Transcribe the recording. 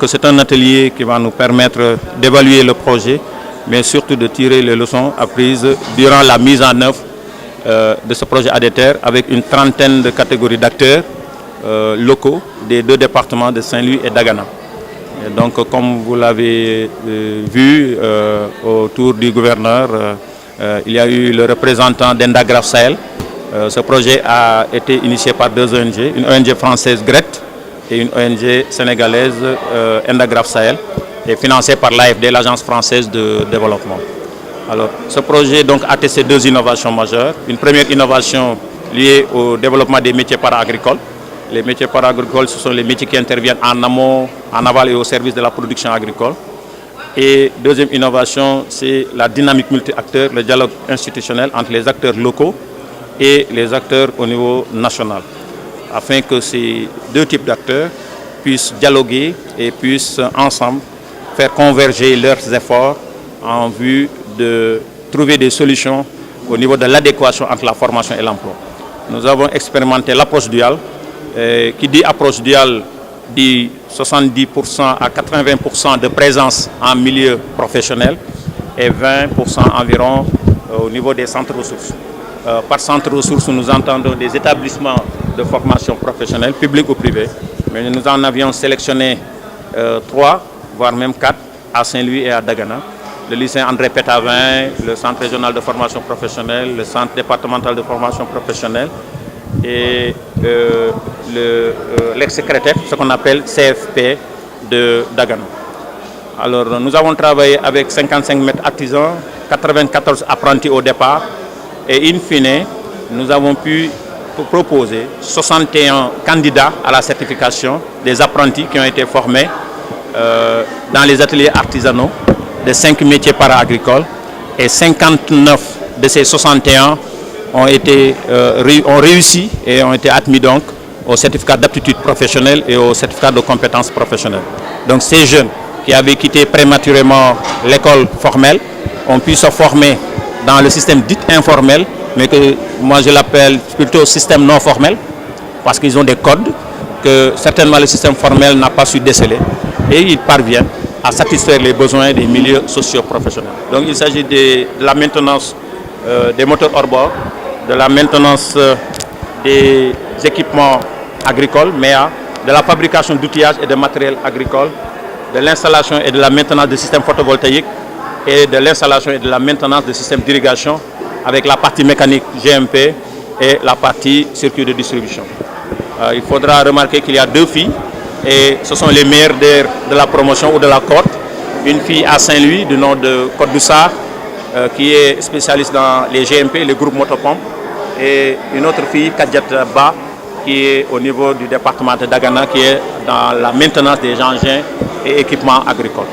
que c'est un atelier qui va nous permettre d'évaluer le projet, mais surtout de tirer les leçons apprises durant la mise en œuvre de ce projet ADETER avec une trentaine de catégories d'acteurs locaux des deux départements de Saint-Louis et d'Agana. Et donc, comme vous l'avez vu autour du gouverneur, il y a eu le représentant d'Endagraph Sahel. Ce projet a été initié par deux ONG, une ONG française GRET et une ONG sénégalaise Endagraph Sahel, et financé par l'AFD, l'Agence française de développement. Alors, ce projet donc, a testé deux innovations majeures. Une première innovation liée au développement des métiers para-agricoles. Les métiers para-agricoles, ce sont les métiers qui interviennent en amont, en aval et au service de la production agricole. Et deuxième innovation, c'est la dynamique multi-acteurs, le dialogue institutionnel entre les acteurs locaux et les acteurs au niveau national, afin que ces deux types d'acteurs puissent dialoguer et puissent ensemble faire converger leurs efforts en vue de trouver des solutions au niveau de l'adéquation entre la formation et l'emploi. Nous avons expérimenté l'approche duale. Qui dit approche duale dit 70% à 80% de présence en milieu professionnel et 20% environ au niveau des centres ressources. Par centre ressources, nous entendons des établissements de formation professionnelle, publics ou privés, mais nous en avions sélectionné 3, voire même 4, à Saint-Louis et à Dagana. Le lycée André Pétavin, le centre régional de formation professionnelle, le centre départemental de formation professionnelle et l'ex-CRETEF, ce qu'on appelle CFP de Dagana. Alors, nous avons travaillé avec 55 maîtres artisans, 94 apprentis au départ, et in fine, nous avons pu proposer 61 candidats à la certification des apprentis qui ont été formés dans les ateliers artisanaux de 5 métiers para-agricoles, et 59 de ces 61 ont réussi et ont été admis donc au certificat d'aptitude professionnelle et au certificat de compétences professionnelles. Donc ces jeunes qui avaient quitté prématurément l'école formelle ont pu se former dans le système dit informel, mais que moi je l'appelle plutôt système non formel, parce qu'ils ont des codes que certainement le système formel n'a pas su déceler, et ils parviennent à satisfaire les besoins des milieux socio-professionnels. Donc il s'agit de la maintenance des moteurs hors bord, de la maintenance des équipements agricoles, MEA, de la fabrication d'outillage et de matériel agricole, de l'installation et de la maintenance de systèmes photovoltaïques et de l'installation et de la maintenance de systèmes d'irrigation avec la partie mécanique GMP et la partie circuit de distribution. Il faudra remarquer qu'il y a 2 filles et ce sont les meilleures de la promotion ou de la cohorte. Une fille à Saint-Louis du nom de Côte Doussard qui est spécialiste dans les GMP, les groupes motopompes, et une autre fille, Kadjat Ba, qui est au niveau du département de Dagana, qui est dans la maintenance des engins et équipements agricoles.